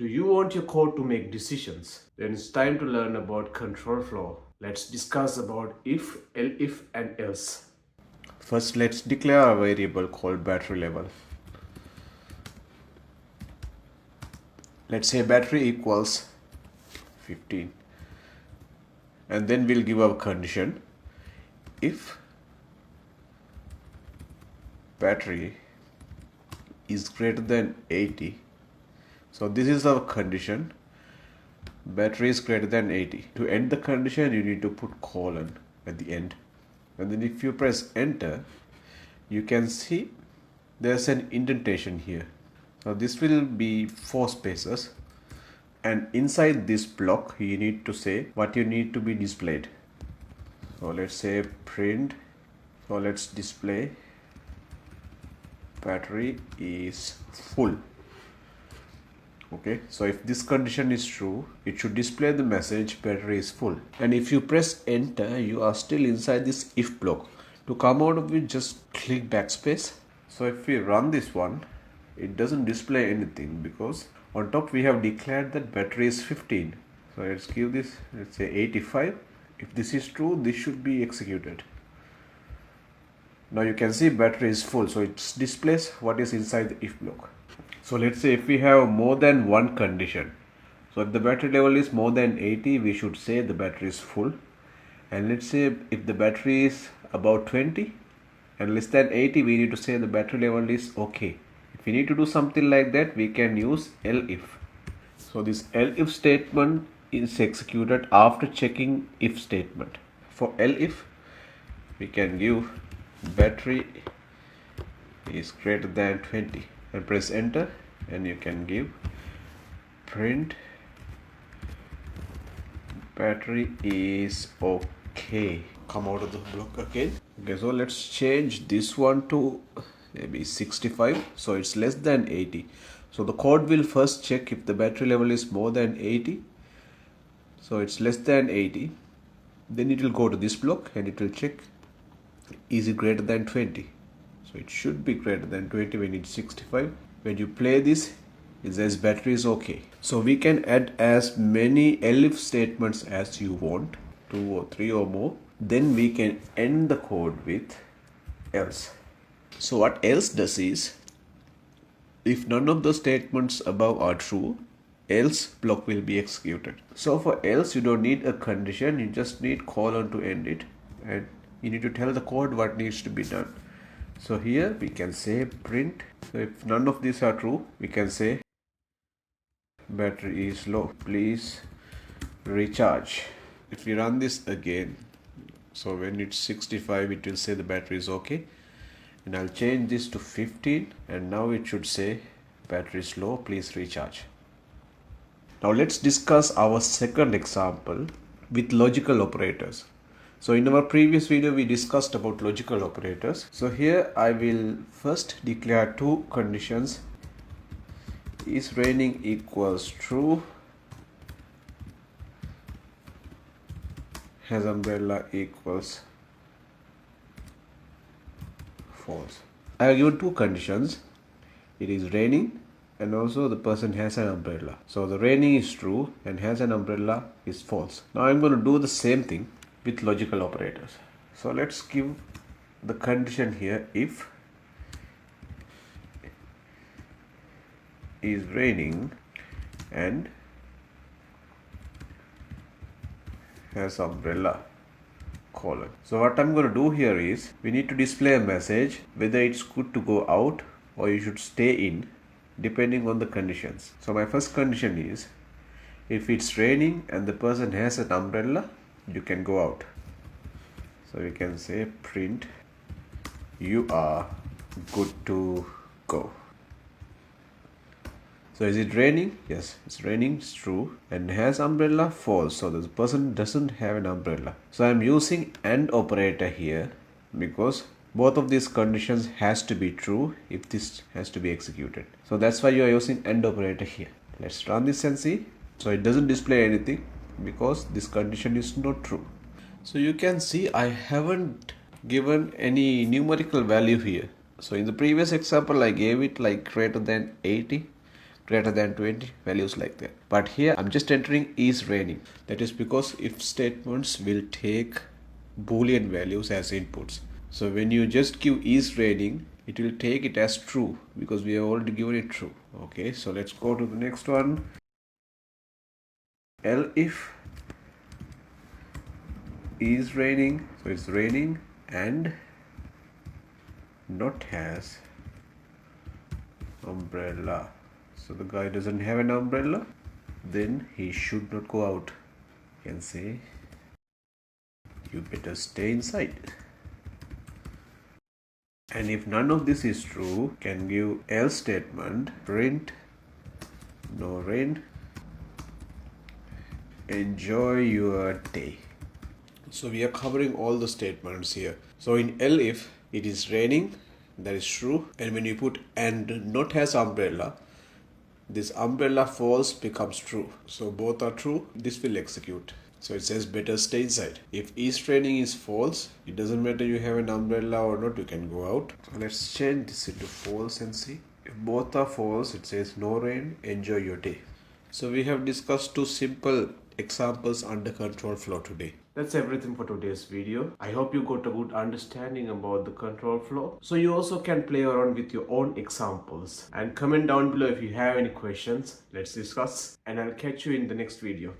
Do you want your code to make decisions? Then it's time to learn about control flow. Let's discuss about if, elif and else. First, let's declare a variable called battery level. Let's say battery equals 15. And then we'll give our condition. If battery is greater than 80, so this is our condition, battery is greater than 80. To end the condition, you need to put colon at the end. And then if you press enter, you can see there's an indentation here. So this will be 4 spaces. And inside this block, you need to say what you need to be displayed. So let's say print. So let's display battery is full. Okay, so if this condition is true, it should display the message battery is full. And if you press enter, you are still inside this if block. To come out of it, just click backspace. So if we run this one, it doesn't display anything because on top we have declared that battery is 15. So let's give this, let's say 85. If this is true, this should be executed. Now you can see battery is full, so it displays what is inside the if block. So let's say if we have more than one condition. So if the battery level is more than 80, we should say the battery is full. And let's say if the battery is about 20 and less than 80, we need to say the battery level is okay. If we need to do something like that, we can use elif. So this elif statement is executed after checking if statement. For elif, we can give battery is greater than 20 and press enter, and you can give print battery is okay. Come out of the block again. Okay, so let's change this one to maybe 65, so it's less than 80. So the code will first check if the battery level is more than 80. So it's less than 80. Then it will go to this block and it will check is it greater than 20. So it should be greater than 20 when it's 65. When you play this, it says battery is okay. So we can add as many elif statements as you want, 2 or 3 or more. Then we can end the code with else. So what else does is, if none of the statements above are true, else block will be executed. So for else, you don't need a condition, you just need colon to end it, and you need to tell the code what needs to be done. So here we can say print. So if none of these are true, we can say battery is low, please recharge. If we run this again, so when it's 65, it will say the battery is okay. And I'll change this to 15, and now it should say battery is low, please recharge. Now let's discuss our second example with logical operators. So in our previous video, we discussed about logical operators. So here I will first declare 2 conditions. Is raining equals true, has umbrella equals false. I have given 2 conditions. It is raining and also the person has an umbrella. So the raining is true and has an umbrella is false. Now I'm going to do the same thing with logical operators. So let's give the condition here, if is raining and has umbrella colon. So what I'm going to do here is, we need to display a message whether it's good to go out or you should stay in depending on the conditions. So my first condition is, if it's raining and the person has an umbrella, you can go out. So we can say print you are good to go. So is it raining? Yes, it's raining, it's true. And has umbrella? False. So the person doesn't have an umbrella. So I'm using AND operator here because both of these conditions has to be true if this has to be executed. So that's why you are using AND operator here. Let's run this and see. So it doesn't display anything because this condition is not true. So you can see I haven't given any numerical value here. So in the previous example, I gave it like greater than 80. greater than 20, values like that. But here I'm just entering is raining. That is because if statements will take boolean values as inputs. So when you just give is raining, it will take it as true because we have already given it true. Okay, so let's go to the next one. Elif is raining, so it's raining and not has umbrella. So the guy doesn't have an umbrella, then he should not go out. You can say you better stay inside. And if none of this is true, can give else statement, print no rain, enjoy your day. So we are covering all the statements here. So in elif, it is raining, that is true. And when you put and not has umbrella, this umbrella false becomes true. So both are true, this will execute. So it says better stay inside. If is raining is false, it doesn't matter you have an umbrella or not, you can go out. So let's change this into false and see. If both are false, it says no rain, enjoy your day. So we have discussed two simple examples under control flow today. That's everything for today's video. I hope you got a good understanding about the control flow. So you also can play around with your own examples and comment down below if you have any questions. Let's discuss and I'll catch you in the next video.